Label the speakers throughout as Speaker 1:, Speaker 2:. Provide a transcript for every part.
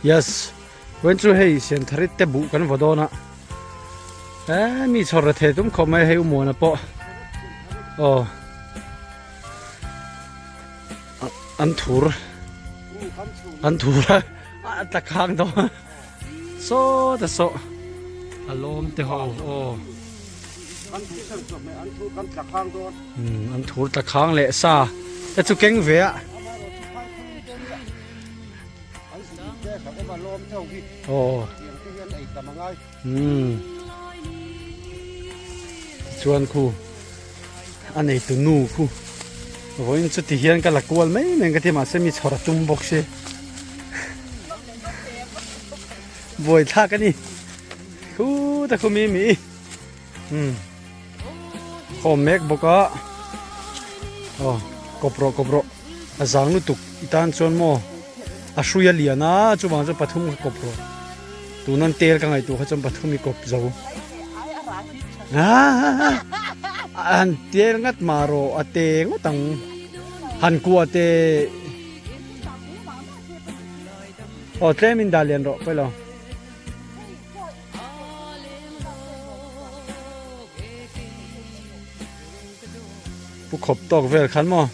Speaker 1: yes when chu hei sian tharit te bu kan vodona mi chora the tum khomai heu mo na po oh an thur ta khang do so ta so alom te ho oh an thur ta khang le sa ta chu keng ve a oh chuan khu anh này từ nu khu với chút thì hiện cái là cuốn mấy mình cái thì mà sẽ mi chọt tung bọc xe vội tha cái này khu ta khu mi hôm mấy bọc á copro giang nu tục itan chuan mo suya liền á chú bằng cho pathum copro tu nan tel cái ngày tu cho pathum mi cop dầu anh tel ngắt maro ate ngotang han ku ate tlem in dalian ro pelo pu khop tok vel khan mo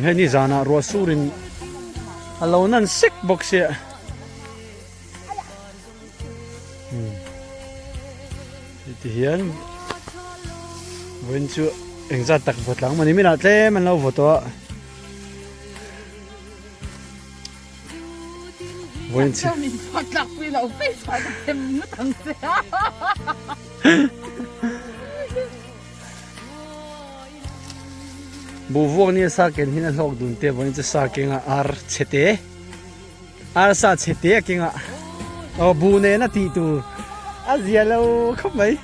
Speaker 1: he ni zana ro surin alo nan sik box ya thì hiện vẫn chưa anh ra tắc vật lắm mà nếu mình làm thế mình lâu vật đó vẫn chưa mình vật lắm vì lâu phải phải thêm nước thằng xe bố vuông như sa kiến hiện học đun te vẫn chưa sa kiến à ar chete ar sa chete kiến à bố này là tì tu Asia lâu không mấy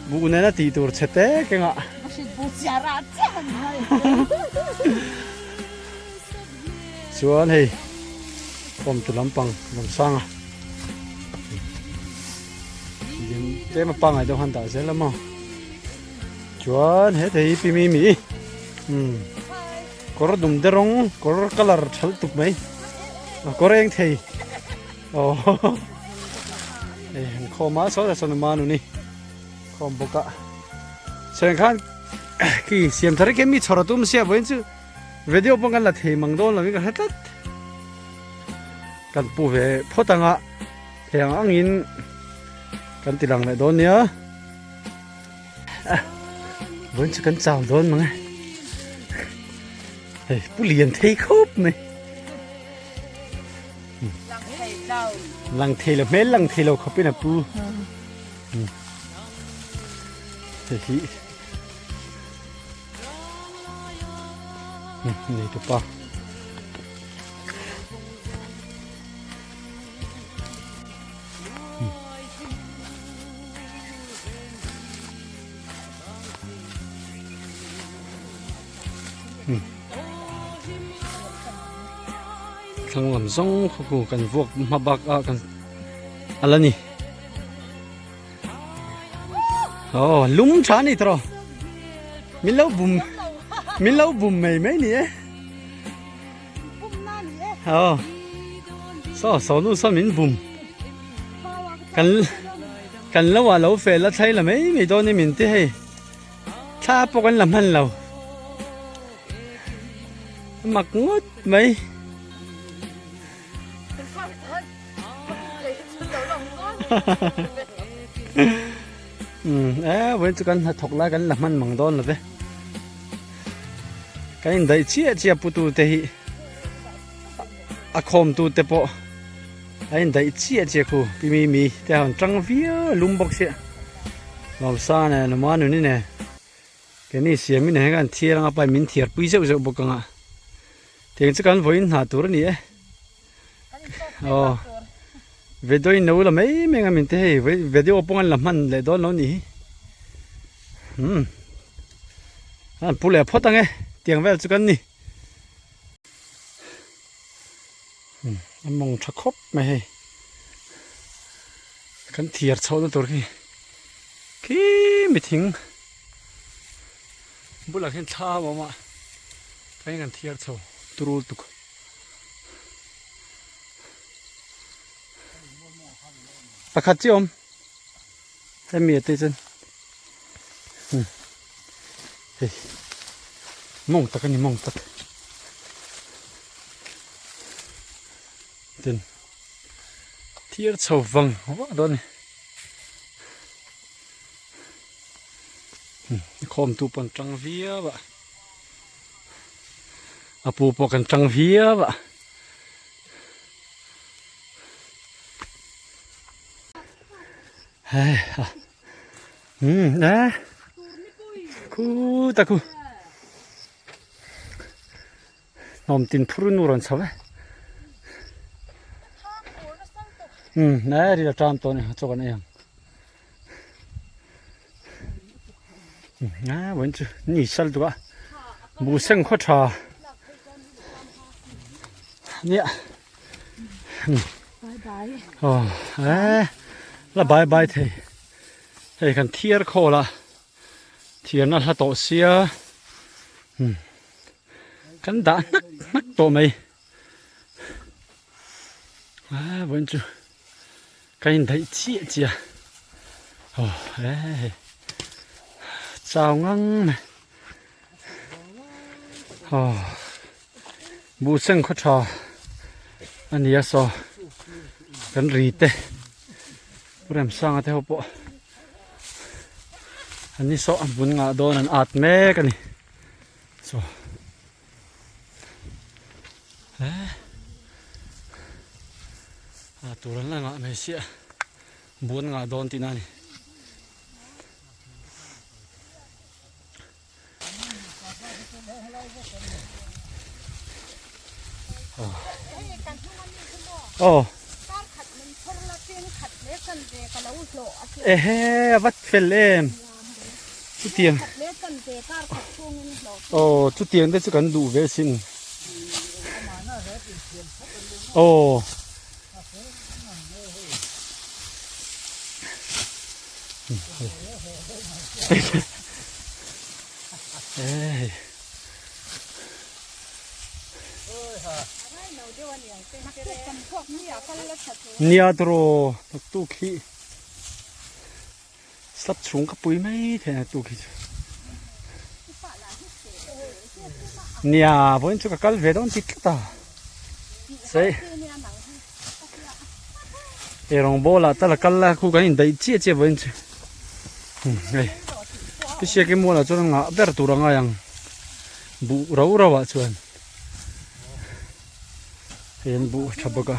Speaker 1: vụ này là tỷ tuổi chết thế cái ngạ xuống thì còn từ lắm bằng làm sang à thế mà bằng này đâu hoàn tạo dễ lắm mà xuống hết thì pimi mỹ có đúng đê rong có color chal tục mấy có reng thì kho má số là số mà nè không bốc cả xem khăn khi xem thấy cái mi chора tôm xem với chứ video bằng cái là thì mang đón là cái hết tất cần bù về phốt tăng ạ thì ăn in cần tiền lại đón nhớ với chứ cần chào đón mà nghe bù liền thấy khốp này lăng thề là mấy lăng thề là không biết là pu thì này tụi ba thằng làm giống không cần vuột mà bạc cầnอะไรนี่lúng chán đi thôi mình lâu bùm mày mấy nè sao nó sao mình bùm cần lâu lâu phê là thấy là mấy đó nên mình thấy tha bọc anh làm hành lâu mặc ngốt mấy với chú con thọc lá cái làm ăn bằng đòn là thế cái đấy chia putu thế khom tu thế po cái đấy chia cô mi thế hàng trăng vía lum bọc xe làm sao này nó mà nữa nè cái này xem mình này cái thiệt là phải mình thiệt bây giờ bọc cái à thì chú con với hạt tour này về đôi nấu là mấy mình thấy về đôi bông làm ăn lại đó nó nhỉ bù lẻ phốt tăng ấy tiền về cho con nhỉ anh mong chắc khóc mày con thiệt sâu nó tôi khi mình thỉnh bù là cái tha mà cái con thiệt sâu tôi tục ปะขัดจิอมให้เมียตีจนเฮ้ยมองตะกันนี่มองตะจนเทียร์ชาววังว่าโดนคอมตูปันจังเวียบะอาปูปกันจังเวียบะเฮ้ยนะคูตะคูนอมตินพูรุนูรันสาวะนะรีละจามตัวนี่จกันเองนะวันจุนี่สัลตัวมูเซงข้อชาเนี่ยโอ้ละบายบายเถอะเฮ้ยกันเทียร์โคละเทียร์นั่นละโตเสียกันด่านักโตไหมวันจุกันได้เจี๊ยเจี๊ยโอ้เจ้างังนะโอ้บูเซงข้อชาอันนี้สอกันรีเตเริ่มสร้างแต่หัวอันนี้สอบุญงาโดนอัดแม่กันนี่สอตัวนั้นงาไม่เสียบุญงาโดนที่นั่นนี่โอ้วัดเฟลเลมจุดเตียงโอ้จุดเตียงได้สักกันดูเวสินโอ้เนี่ยตัวตู้ขี้สับชุงกับปุ๋ยไม่แทนตู้ขี้เนี่ยพวกนี้ก็กัลเวดอนติดตาใช่เอรองโบล่ะแต่ละกัลละคู่กันอินได้เจี๊ยบพวกนี้เฮ้ยพี่เชื่อกี่โมงละจนงาเบอร์ตัวงายังบุเราอ่ะชวนเห็นบุชับกะ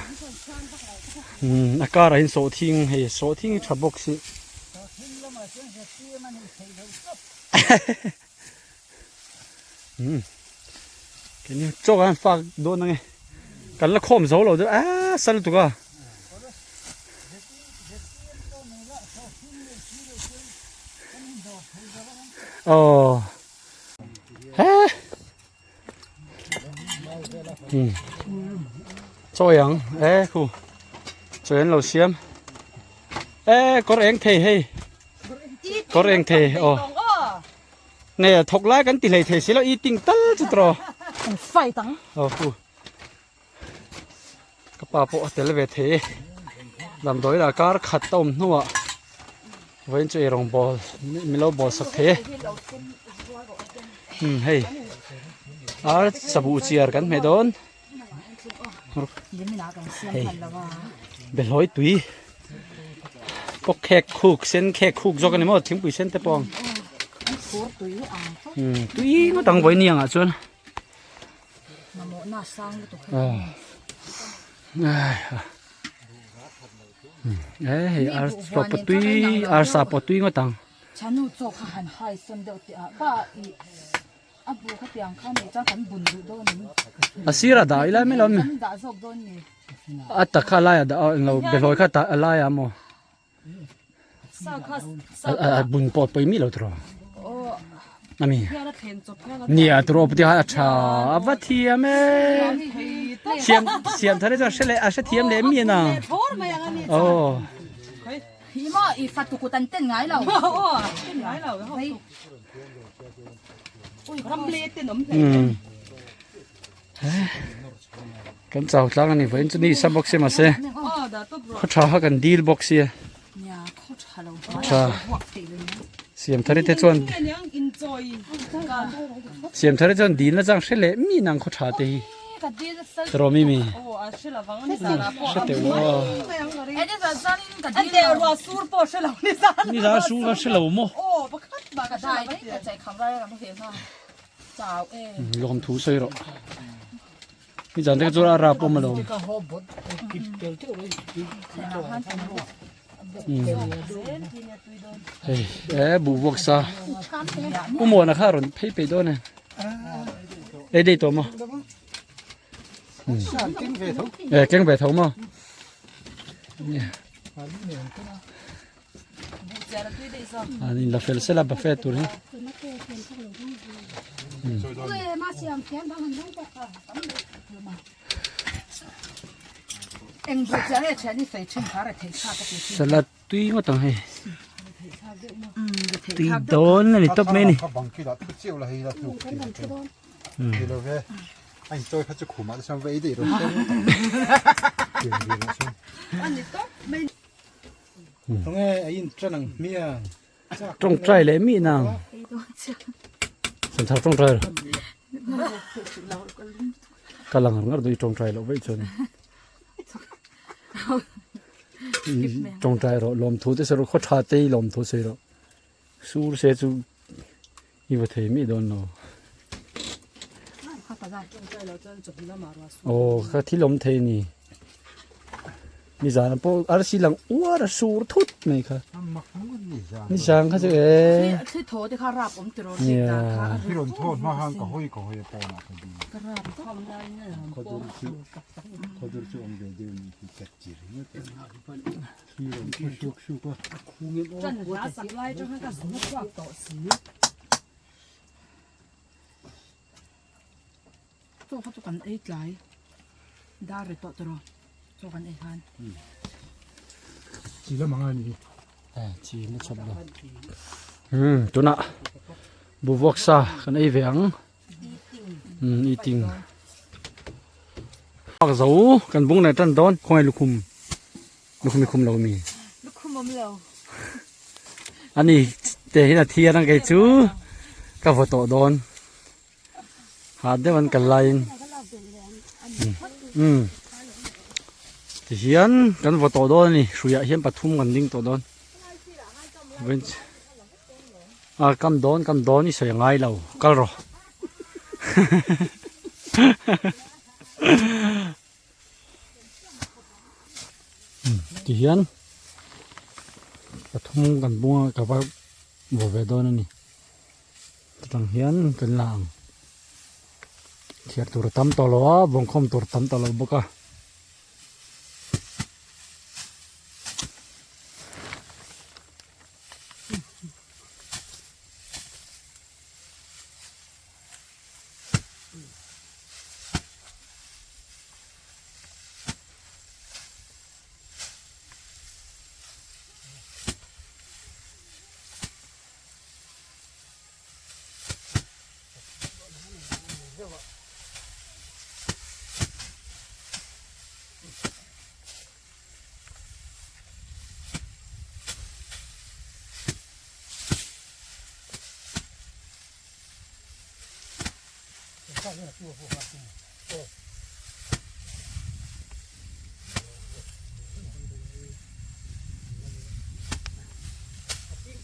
Speaker 1: อากาศเห็นโซทิ้งเฮ้ยโซทิ้งชับกสิแค่นี้โจ้กันฝากโดนยังไงกันละคมโซ่เราด้วยสั่นตัวโอ้เฮ้โจ้ยังครูโจ้เห็นเราเสียมก็เองเทให้ก็เองเทโอ้เนี่ยถกไล่กันติเลยเทสิแล้วอีติงตั้งจุดรอ
Speaker 2: ไฟตั้ง
Speaker 1: โอ้ครูกระป๋าโปะเตลเวทเทลำโดยละการขัดต้มนัวเว้นจะรองบอลมีเราบอลสักเทเฮ้ยสบู่เชียร์กันไม่โดนเฮ้ยเบลอยตุยก็แขกคุกเส้นแขกคุกจอกันนี่มั้งทิ้งปุ๋ยเส้นแต่ปองตุยก็ตั้งไว้เนี่ยอ่ะชวนอาร์สปตุยอาร์สาปตุยก็ตั้ง
Speaker 2: ฉันนู่นโจกหันหายสันเดียวที่ป้าอีอาบุเขาเตียงข้างนี้จ้าขันบุญดูโดนนี่
Speaker 1: อาศิระได้แล้วไม่ล้ม
Speaker 2: ด่าโจกโดนนี่
Speaker 1: อัตตะข้าไล่อะเราเบลอยข้าตาไล่อะโมบุญปอดไปมีเราตรออามีเนี่ยตรอปฏิหารชาวัดเทียมเสียมทะเลจะเฉลยอาชเทียมเลยมีนะโอ้
Speaker 2: ฮีมาอีฟัดตุกุตันเต้นไงเราเต้นไงเราทำเละเต้นน้ำ
Speaker 1: กันเจ้าตั้งนี่เว้นจะนี่ซับบ็อกซ์มาเซ่เขาชอบกันดีลบ็อกซ์ sa เสียมทะเลเทชวน
Speaker 3: ยังอินจอยกัน
Speaker 1: เสียมทะเลชวนดีนะจังเชลมีนางเขาชาตีตรอมี
Speaker 3: โอ้อาชิลาวังนี่สาระพ่อ
Speaker 1: เชตว่า
Speaker 2: 哎，这个山个
Speaker 3: อันเดียวรัวสูร์พ่อชิลานี่สาระ
Speaker 1: นี่ร้านสูงก็เชลวมั้ง
Speaker 3: โอ้บักคัดบัก
Speaker 2: 个
Speaker 3: ได้
Speaker 2: 大，个在扛来个不可以哈，早哎，
Speaker 1: ลมถูใส่หรอนี่จันเด็กจุฬาราปมาลง เฮ้ยบุบกซาอุโมนะข้ารนเพ่ไปด้วยเนี่ยได้ตัวมั้งแกงแบบเท่ามั้ง อันนี้เราเฟลเซล่าบัฟเฟ่ตัวนี้
Speaker 4: 对，嘛想钱他很弄的。
Speaker 2: 哎，不讲那钱你费钱他来提差个不
Speaker 1: สลัดตุยมาตั้งให้
Speaker 2: 嗯，
Speaker 1: ตุยโดนนี่ตบไหมนี่
Speaker 5: เขาบังคีละเจียวละฮีละถูกดีเลยเว้ยไอ้ตัวเขาจะขู่มาจะช่างเว้ยดีเลยเก่งดีนะช่างตรงนี้ไอ้ยินจะนั่งเมีย
Speaker 1: ตรงใจเลยมีนางสันทัดตรงใจกำลังงัดดูตรงใจเราไว้จนตรงใจเราลมทุบที่สุดเขาชาตีลมทุบเสียเราสู้เสียจูอีวัฒน์มีโดนเราโอ้ข้าที่ลมเทนี่นี่จานพวกอาร์ซิลังอ้วนสูรทุดไหมคะ
Speaker 5: มักมันนี่จ้า
Speaker 1: นี่ช่างเขาจะ
Speaker 2: 去拖的卡拉我们这罗
Speaker 1: เนี่ย
Speaker 5: พี่หล่นโทษมาห้างก็ห้อยปอนะคนดี
Speaker 2: 卡拉他们那呢，
Speaker 5: เขาดูชื่อองค์เดิมที่กัดจีรเนี่ยพี่หล่นชูก็คู่เงี้ย
Speaker 3: 真係十拉咗喺個什麼角度時，
Speaker 2: 做好做緊 A 仔，打嚟多咗咯，做緊 A 餐。
Speaker 5: จีแล้วมังอันนี้
Speaker 1: จีไม่ชอบเลยตัวน่ะบุวกซากันไอเวียงอีติงปากเสากันบุ้งในต้นต้นคอยลูกคุมไม่คุมเรามี
Speaker 2: ลูกคุณมอมเรา
Speaker 1: อันนี้เตะที่นาทีนั่งไก่จูกับฝนตกโดนหาได้มันกันไลน์ที่เฮียนกันฝนตกโดนนี่สุยเฮียนปฐุมกันดิ้งตกโดนเว้นกำโดนนี่เสียง่ายเราก็รอที่เฮียนปฐุมกันบัวกับว่าบัวเวดอนนี่ตั้งเฮียนกันล่างเทียตัวตั้มตลอดบงคมตัวตั้มตลอดบุกะ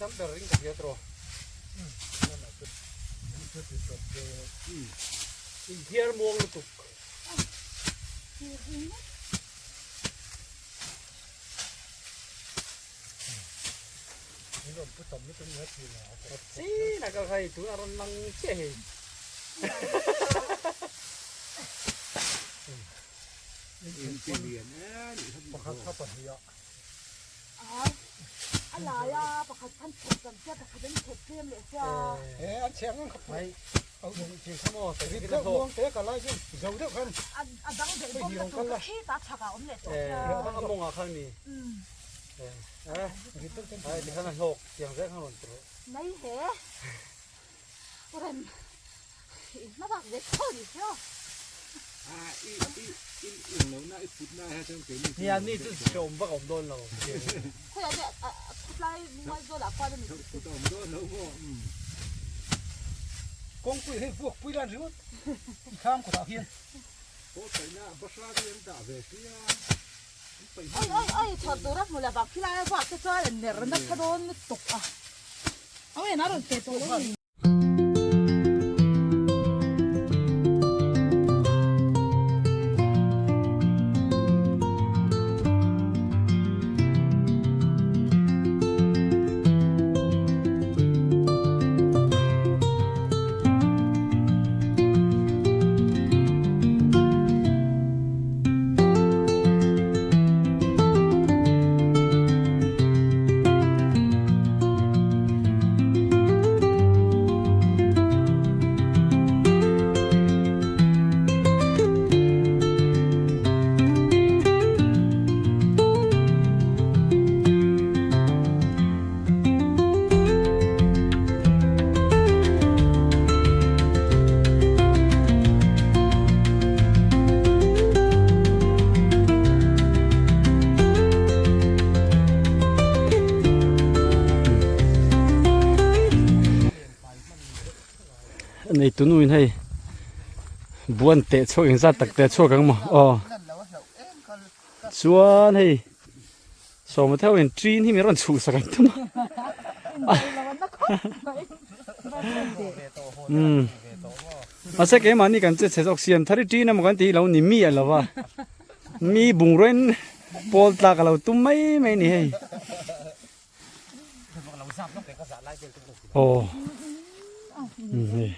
Speaker 1: ทำแต่ริงกับเยอะตัวอีเทียร์มองลุกสินักใครตัวอารมณ์นังเชี่ย
Speaker 4: อะไรอ่ะปะคันท่านเผ็ดกันเจ้าปะคันเป็นเผ็ดเปรี้ยวเลยจ้า
Speaker 5: อันเชียงขับไป
Speaker 1: เอาเชียงขโมยแต่
Speaker 5: วิ
Speaker 1: วิ
Speaker 5: ธี
Speaker 1: ธี
Speaker 5: เรื่อง
Speaker 1: โต
Speaker 5: มองเตะกันไล่ขึ้นเจ้าเดียวกัน
Speaker 4: อันดังเด็กผมจะถูกขี้ตาฉากอ่ะผมเลยจ้า
Speaker 1: เขาก็มองอ่ะข้างนี้ที่ข้างนั้นหกเสียงแรกข้างบนตัว
Speaker 4: ไม่เหรอเรนน่ารักเด็กชอบดิเชียว
Speaker 1: นี่อันนี้จะชมว่าผมโดนเรา
Speaker 4: เขาอยากจะทุบไล่
Speaker 2: mai zo la kwa de mi
Speaker 5: công quỷ hay buộc quỷ lan rút kham của thảo hiền ô phải na bắt ra cái em đã về kia
Speaker 2: ai chod do rak mo la ba khila ba ke cha le ner na khadon tuk a
Speaker 3: Ôi, nó rồi kẹt rồi.
Speaker 1: ในตัวนู้นให้บวนเตะโชว์อย่างสัตว์ตักเตะโชว์กันมั้งอ๋อส่วนให้สมมติว่าเป็นจีนที่มีร้านชูสักกันทั้งมั้งอาศัยแกมันนี่กันจะเสียอกเสียมถ้าได้จีนนะมันกันที่เรานี่มีอะไรวะมีบุงเรนปอลตากเราตุ้มไม่นี่ให้โอ้นี่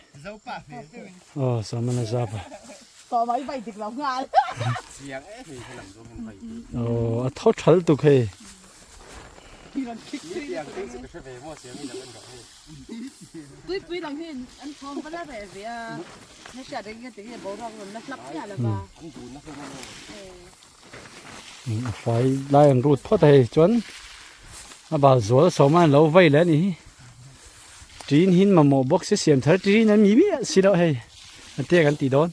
Speaker 1: โอ้สามนักจับ
Speaker 3: Tỏ mấy vậy thì lòng ngại.
Speaker 1: โอ้เท่าชัลตุกเฮ
Speaker 2: Tuy lòng hiền anh không có ra về vì nó sẽ đến cái tiếng bố rong rồi nó lắp nhà là bà
Speaker 1: ไฟไล่รูดพอไทยจนมาบ่าวสวนสมัยเราไว้แล้วนี่จีนหินมาหมอบกเสียมเธอจีนนั้นมีมีสิเราให้เตี้ยกันตีโดน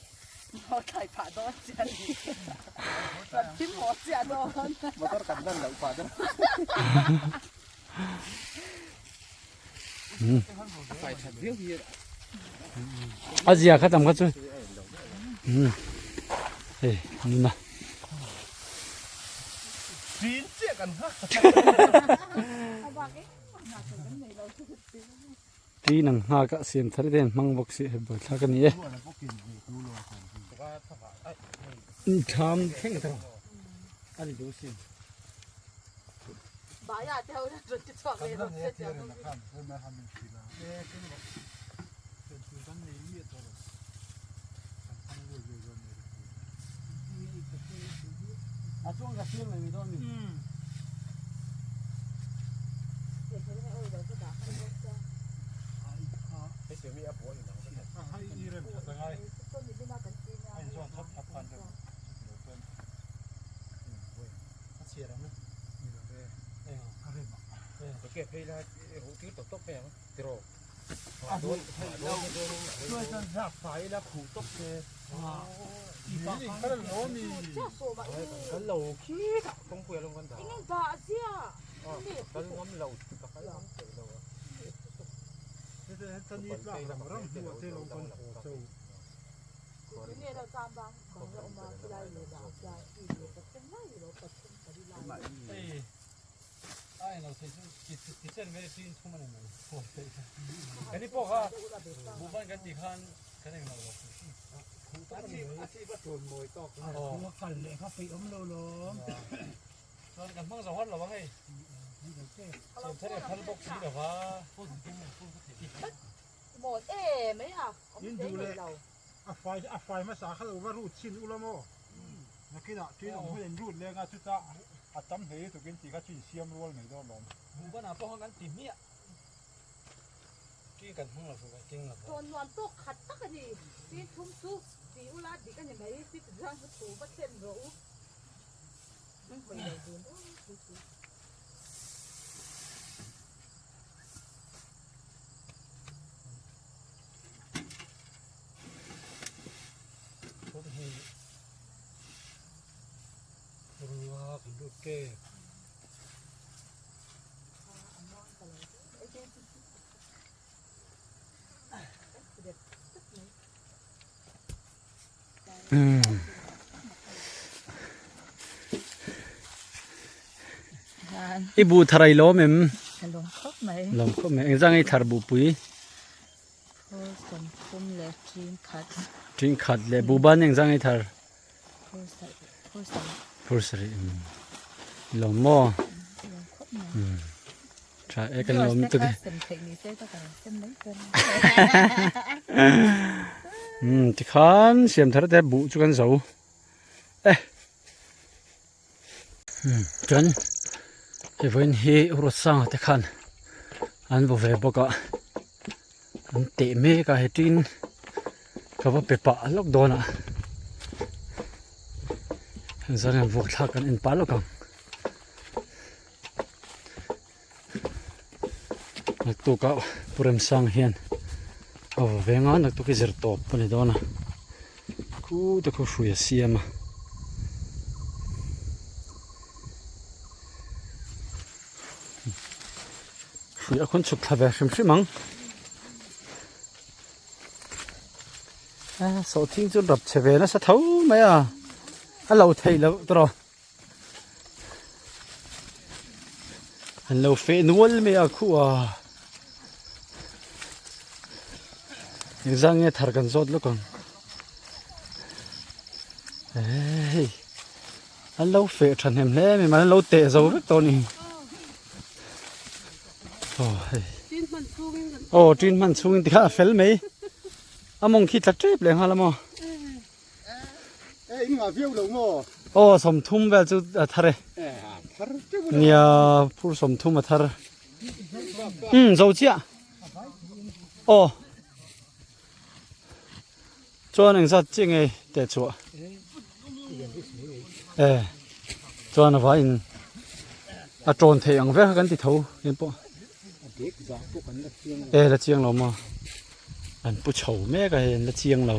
Speaker 3: Họ thải phá đó chén. Và tím họ chén đó.
Speaker 5: motor kan dan lau pada phải thật riêng gì
Speaker 1: อาเซียเขาทำกันช่วยเฮ้ยนี่นะ
Speaker 5: chín chiếcกันฮะ
Speaker 1: ตีนังหากะเสียมเธอเด่นมังบกเสียบ่ทักกันนี่ทำแข่งกันอันนี้ดูสิ
Speaker 2: bà nhà theo rồi cái chọn này rồi sẽ chọn
Speaker 1: à chung cái xiêm này mình thôi mình
Speaker 5: เก็บให้ได้หูที่ตกตกแม่มั้งติโรโดนด้วยกันสับไฟแล้วผูตกเลยนี่ก็โลนี่ก็โลขี้ต้องคุยลงกันด่า
Speaker 2: anh bà xia
Speaker 5: ก็ง้มเรากับไฟง้มเสร็จแล้วท่านนี้ปลาเราร่ำหัวเทลงกันโซ่
Speaker 2: nghe đâu tam bang còn ông bà cái này rồi đã ra thì được cái này rồi tập trung cái đi lại
Speaker 1: ไอ้เราเส้นที่เส้นไม่ได้ตีนทุ่มมันเลยโอ้ยอันนี้พวกเขาบุบ้านกันตีขันกันเองเรา
Speaker 5: อาชีพว่าส่วนมวยตอกหัวกันเลยเขาไปอมโลโล
Speaker 1: ตอนกันมั่งสองวันหรอวะเฮ้ยเส้นเส้นพันบกสีหรอวะ
Speaker 2: một ê mấy à
Speaker 5: ยืนดูเลยไฟมาสาเขาว่ารูดชิ้นอุลโมนักกีฬาที่เราเห็นรูดเลยงาชุดละอาจำเหตุถูกเป็นตีก็ชิ้นเสียมรัวไม่ต้องลง
Speaker 1: บุบ้านอ่ะพวกกันตีเมียกี่กันทั้งเราสุดจริงหรอ
Speaker 2: còn hoàn tốt khát tắc cái gì đi thum su đi u la đi cái nhà máy đi từ răng cái thủ bắt thêm rượu mình phải đầu vốn
Speaker 1: รัวเป็นลูกเก๋ ibu tharai lo mem
Speaker 3: lồng khóc mày
Speaker 1: lom ko me engzang ai thar bu pui
Speaker 3: cô sầm phum lệ chín khát
Speaker 1: trin khat le bu ban engzang ai thar
Speaker 3: cô sầm
Speaker 1: pursari lom mo
Speaker 3: lồng khóc mày
Speaker 1: tra e kan lom tu ki
Speaker 3: sầm thịnh thì sẽ tất cả sầm lấy cân
Speaker 1: ti khan siam thar te bu chu kan zo e chan even hi ro sang te khan an bo ve boka an te me ka hetin ka va pe pa lok dona zan an vok thak an in pa lokam nak tu ka puram sang hian aw venga nak tu ki zer top pani dona ku te ko shuya siama shuya kon chuk thabe shim shimang so thing chu rap cheve na sa thau mai a alo thei lo tro an lo fe nual me a khu a exang e thar kan zot lo kon ei an lo fe than hem le me man lo te zo vek to ni tin man chung ti kha fel me among khi tla trep le hala mo
Speaker 5: Ê, mà phiêu đâu mà.
Speaker 1: som thum vel chu thare
Speaker 5: Thar chứ mà.
Speaker 1: nia pur som thum a thar zo chia chuan ang zat ching ei te chu chuan a vai in a tron thei ang ve kan ti tho in po
Speaker 5: Biết rõ của con là chiêng.
Speaker 1: la chiang lo mo an pu chho me ka hen la chiang lo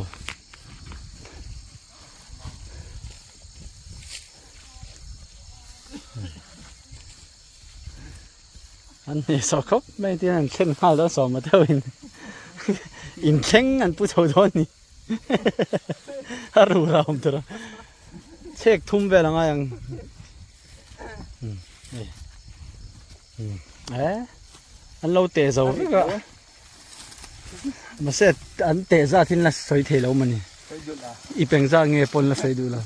Speaker 1: anh này sao khóc mấy tiếng anh khen hai đó sao mà theo in khen anh bút chầu thôi nè haru ra không được check thum về là ngay anh anh lâu tệ rồi cái mà sẽ anh tệ ra thì là sấy thể lâu mà nè ít bèn ra nghe pon là sấy đủ là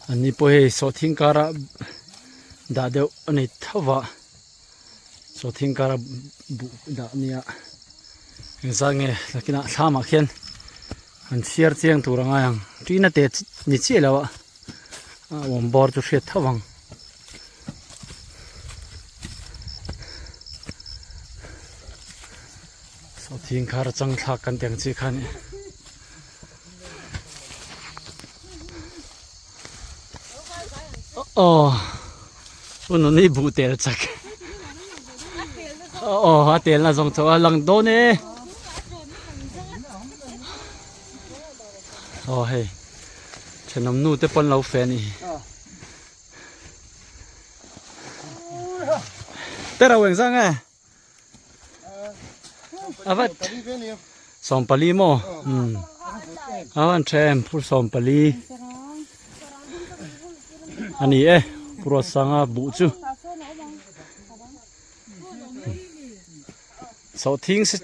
Speaker 1: anh đi bơi số thiên cara đã đều anh ấy thâu vợ số thiên cara đã nia ra nghe là cái nào sao mà khen anh share chiang tu răng ayang tuy là tết nhị chia là vợ ông bor cho share thâu vàng số thiên cara chẳng thắc cần tiếng chi khăn nó đi bù tiền chắc tiền là dòng chỗ lần đó nè hey chân nằm nu tới pon lâu phèn đi tết đâu sang à vắt sòng pali mo anh xem phu sòng pali anh ấy pura sanga bu chu so thing se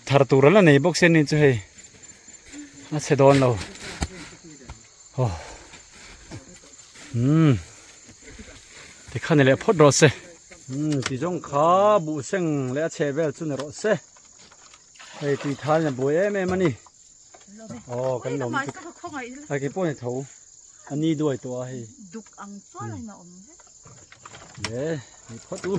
Speaker 1: thar tur la nei box ni chu he a se don lo thì khăn này lại phốt rồi se thì trong khá bu sen lẽ che vel chu ne ro se hay thì than là bồi em anh đi cái lồng cái bôi này thấu anh đi đuổi tua hay
Speaker 3: đục ăn xóa này nó ổn
Speaker 1: đấy thì phốt tu